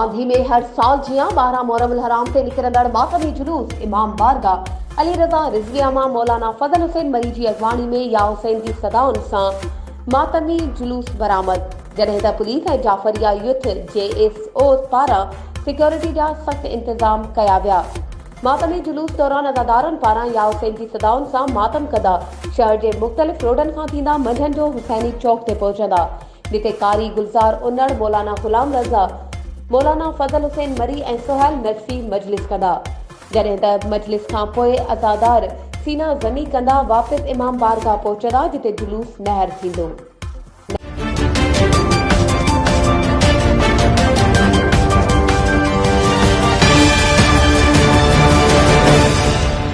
गांधी में हर साल जियां 12 मुहर्रम हराम से निकिरंदड़ मातमी जुलूस इमाम बारगाह अली रज़ा रिज़वी अमा मौलाना फज़ल हुसैन मरी जी अगवानी में या हुसैन जी सदाउन सां मातमी जुलूस बरामद। जॾहिं त पुलिस ऐं जाफरिया यूथ JSO पारां सिक्योरिटी जा सख़्त इंतजाम कया विया। मातमी जुलूस दौरान अज़ादारनि पारां या हुसैन जी सदाउन सां मातम कंदा शहर जे मुख़्तलिफ़ रोडनि खां थींदा मंझंदि जो हुसैनी चौक ते पहुचंदा, जिते कारी गुलज़ार उन्नड़ मौलाना ग़ुलाम रज़ा मौलाना फज़ल हुसैन मरी ऐं सुहैल नज़फ़ी मजलिस कंदा। जॾहिं त मजलिस खां पोइ अज़ादार सीना ज़नी कंदा वापसि इमाम बारगाह पहुचंदा, जिते जुलूस महर थींदो।